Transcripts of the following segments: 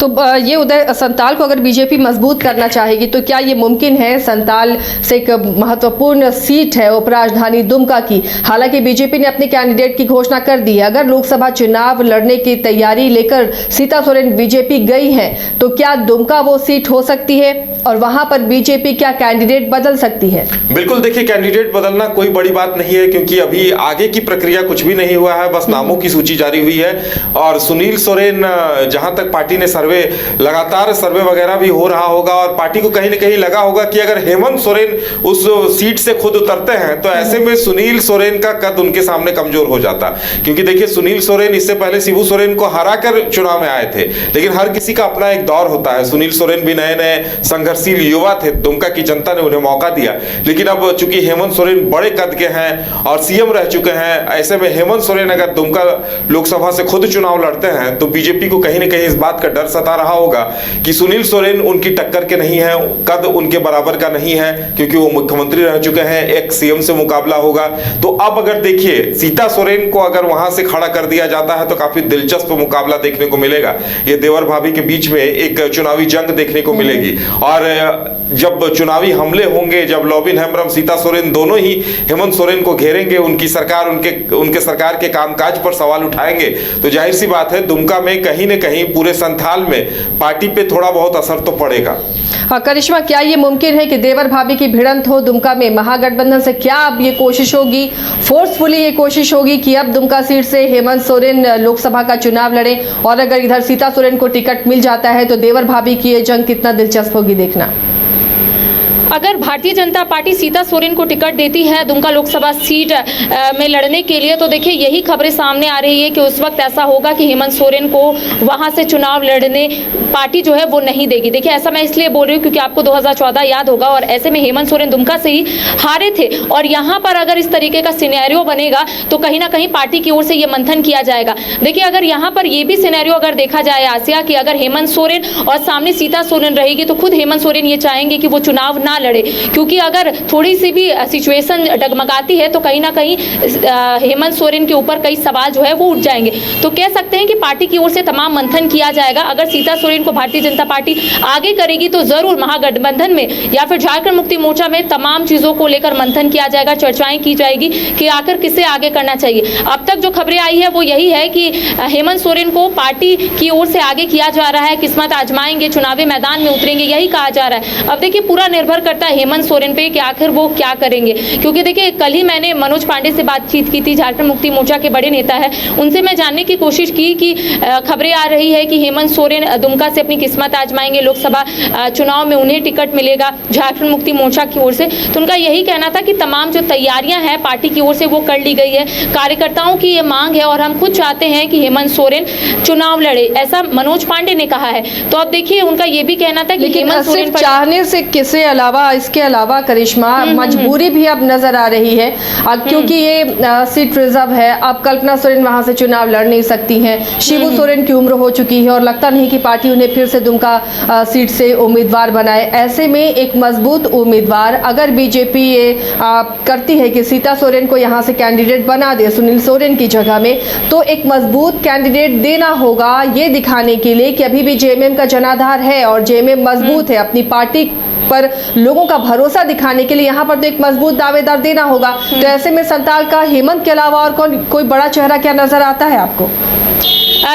तो ये उदय, संताल को अगर बीजेपी मजबूत करना चाहेगी तो क्या ये मुमकिन है? संताल से एक महत्वपूर्ण सीट है उपराजधानी दुमका की। हालांकि बीजेपी ने अपने कैंडिडेट की घोषणा कर दी है। अगर लोकसभा चुनाव लड़ने की तैयारी लेकर सीता सोरेन बीजेपी गई है तो क्या दुमका वो सीट हो सकती है और वहां पर बीजेपी क्या कैंडिडेट बदल सकती है? बिल्कुल, देखिए कैंडिडेट बदलना कोई बड़ी बात नहीं है, क्योंकि अभी आगे की प्रक्रिया कुछ भी नहीं हुआ है, बस नामों की सूची जारी हुई है। और सुनील सोरेन, जहां तक पार्टी ने सर्वे, लगातार सर्वे वगैरह भी हो रहा होगा और पार्टी को कहीं ना कहीं लगा होगा कि अगर हेमंत सोरेन उस सीट से खुद उतरते हैं तो ऐसे में सुनील सोरेन का कद उनके सामने कमजोर हो जाता। क्योंकि देखिए सुनील सोरेन इससे पहले शिबू सोरेन को हराकर चुनाव में आए थे, लेकिन हर किसी का अपना एक दौर होता है। सुनील सोरेन भी नए नए संघर्षशील युवा थे, दुमका की जनता ने उन्हें मौका दिया। लेकिन अब चूंकि हेमंत सोरेन बड़े कद के हैं और सीएम रह चुके हैं, ऐसे में हेमंत सोरेन अगर दुमका लोकसभा से खुद चुनाव लड़ते हैं तो बीजेपी को कहीं ना कहीं इस बात का डर सता रहा होगा कि सुनील सोरेन उनकी टक्कर के नहीं है, कद उनके बराबर का नहीं है, क्योंकि वो मुख्यमंत्री रह चुके हैं, एक सीएम से मुकाबला होगा। तो अब अगर देखिए सीता सोरेन को अगर वहां से खड़ा कर दिया जाता है तो काफी दिलचस्प मुकाबला देखने को मिलेगा। ये देवर भाभी के बीच में एक चुनावी जंग देखने को मिलेगी। और जब चुनावी हमले होंगे, जब लॉबिन हेम्ब्रम, सीता सोरेन दोनों ही हेमंत सोरेन को घेरेंगे, उनकी सरकार, उनके सरकार के कामकाज पर सवाल उठाएंगे, तो जाहिर सी बात है दुमका में कहीं न कहीं पूरे संथाल में पार्टी पे थोड़ा बहुत असर तो पड़ेगा। करिश्मा, क्या ये मुमकिन है कि देवर भाभी की भिड़ंत हो दुमका में? महागठबंधन से क्या अब ये कोशिश होगी, फोर्सफुली ये कोशिश होगी कि अब दुमका सीट से हेमंत सोरेन लोकसभा का चुनाव लड़े, और अगर इधर सीता सोरेन को टिकट मिल जाता है तो देवर भाभी की ये जंग कितना दिलचस्प होगी देखना। अगर भारतीय जनता पार्टी सीता सोरेन को टिकट देती है दुमका लोकसभा सीट में लड़ने के लिए, तो देखिए यही खबरें सामने आ रही है कि उस वक्त ऐसा होगा कि हेमंत सोरेन को वहां से चुनाव लड़ने पार्टी जो है वो नहीं देगी। देखिए ऐसा मैं इसलिए बोल रही हूँ क्योंकि आपको 2014 याद होगा, और ऐसे में हेमंत सोरेन दुमका से ही हारे थे। और यहाँ पर अगर इस तरीके का सिनेरियो बनेगा तो कहीं ना कहीं पार्टी की ओर से ये मंथन किया जाएगा। देखिए अगर यहाँ पर ये भी सिनेरियो अगर देखा जाए आसिया, कि अगर हेमंत सोरेन और सामने सीता सोरेन रहेगी तो खुद हेमंत सोरेन ये चाहेंगे कि वो चुनाव ना लड़े, क्योंकि अगर थोड़ी सी भी सिचुएशन डगमगाती है तो कहीं ना कहीं हेमंत सोरेन के ऊपर कई सवाल जो है वो उठ जाएंगे। तो कह सकते हैं कि पार्टी की ओर से तमाम मंथन किया जाएगा। अगर सीता सोरेन को भारतीय जनता पार्टी आगे करेगी तो जरूर महागठबंधन में या फिर झारखंड मुक्ति मोर्चा में तमाम चीजों को लेकर मंथन किया जाएगा, चर्चाएं की जाएगी कि आखिर किसे आगे करना चाहिए। अब तक जो खबरें आई है वो यही है कि हेमंत सोरेन को पार्टी की ओर से आगे किया जा रहा है, किस्मत आजमाएंगे, चुनावी मैदान में उतरेंगे, यही कहा जा रहा है। अब देखिए पूरा निर्भर करता है हेमंत सोरेन पे कि आखिर वो क्या करेंगे, क्योंकि देखिए कल ही मैंने मनोज पांडे से बातचीत की थी, झारखंड मुक्ति मोर्चा के बड़े नेता है, उनसे मैं जानने की कोशिश की कि खबरें आ रही है कि हेमंत सोरेन दुमका से अपनी किस्मत आजमाएंगे, लोकसभा चुनाव में उन्हें टिकट मिलेगा झारखंड मुक्ति मोर्चा की ओर से। तो उनका यही कहना था कि तमाम जो तैयारियां हैं पार्टी की ओर से वो कर ली गई है, कार्यकर्ताओं की ये मांग है और हम खुद चाहते हैं कि हेमंत सोरेन चुनाव लड़े, ऐसा मनोज पांडे ने कहा है। तो अब देखिए उनका ये भी कहना था कि हेमंत सोरेन चाहने से किसे अलावा, इसके अलावा करिश्मा मजबूरी भी अब नजर आ रही है, क्योंकि ये सीट रिजर्व है। अब कल्पना सोरेन वहां से चुनाव लड़ नहीं सकती हैं, शिबू सोरेन की उम्र हो चुकी है और लगता नहीं कि पार्टी उन्हें फिर से दुमका सीट से उम्मीदवार बनाए। ऐसे में एक मजबूत उम्मीदवार अगर बीजेपी ये करती है कि सीता सोरेन को यहाँ से कैंडिडेट बना दे सुनील सोरेन की जगह में, तो एक मजबूत कैंडिडेट देना होगा ये दिखाने के लिए कि अभी भी जेएमएम का जनाधार है और जेएमएम मजबूत है। अपनी पार्टी पर लोगों का भरोसा दिखाने के लिए यहाँ पर तो एक मजबूत दावेदार देना होगा। तो ऐसे में संताल का हेमंत के अलावा और कोई बड़ा चेहरा क्या नजर आता है आपको?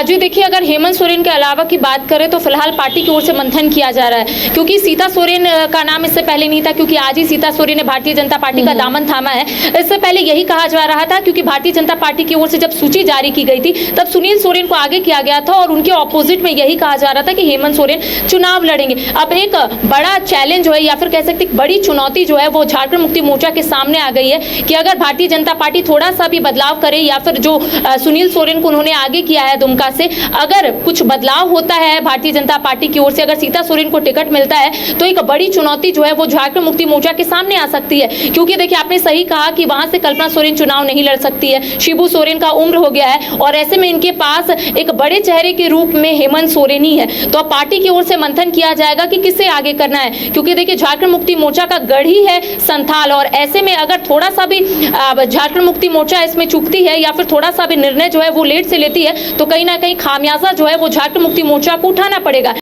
जी देखिए अगर हेमंत सोरेन के अलावा की बात करें तो फिलहाल पार्टी की ओर से मंथन किया जा रहा है, क्योंकि सीता सोरेन का नाम इससे पहले नहीं था, क्योंकि आज ही सीता सोरेन ने भारतीय जनता पार्टी का दामन थामा है। इससे पहले यही कहा जा रहा था, क्योंकि भारतीय जनता पार्टी की ओर से जब सूची जारी की गई थी तब सुनील सोरेन को आगे किया गया था और उनके ऑपोजिट में यही कहा जा रहा था कि हेमंत सोरेन चुनाव लड़ेंगे। अब एक बड़ा चैलेंज जो है या फिर कह सकते बड़ी चुनौती जो है वो झारखंड मुक्ति मोर्चा के सामने आ गई है कि अगर भारतीय जनता पार्टी थोड़ा सा भी बदलाव करे या फिर जो सुनील सोरेन को उन्होंने आगे किया है दुमका से, अगर कुछ बदलाव होता है भारतीय जनता पार्टी की ओर से, अगर सीता सोरेन को टिकट मिलता है तो एक बड़ी चुनौती जो है वो झारखंड मुक्ति मोर्चा के सामने आ सकती है। क्योंकि देखिए आपने सही कहा कि वहां से कल्पना सोरेन चुनाव नहीं लड़ सकती है, शिबू सोरेन का उम्र हो गया है और ऐसे में इनके पास एक बड़े चेहरे के रूप में हेमंत सोरेन ही है। तो अब पार्टी की ओर से मंथन किया जाएगा कि किसे आगे करना है, क्योंकि देखिए झारखंड मुक्ति मोर्चा का गढ़ ही है संथाल, और ऐसे में अगर थोड़ा सा भी झारखंड मुक्ति मोर्चा इसमें चूकती है या फिर थोड़ा सा भी निर्णय जो है वो लेट से लेती है तो कहीं ना कहीं खामियाजा जो है वो झारखंड मुक्ति मोर्चा को उठाना पड़ेगा।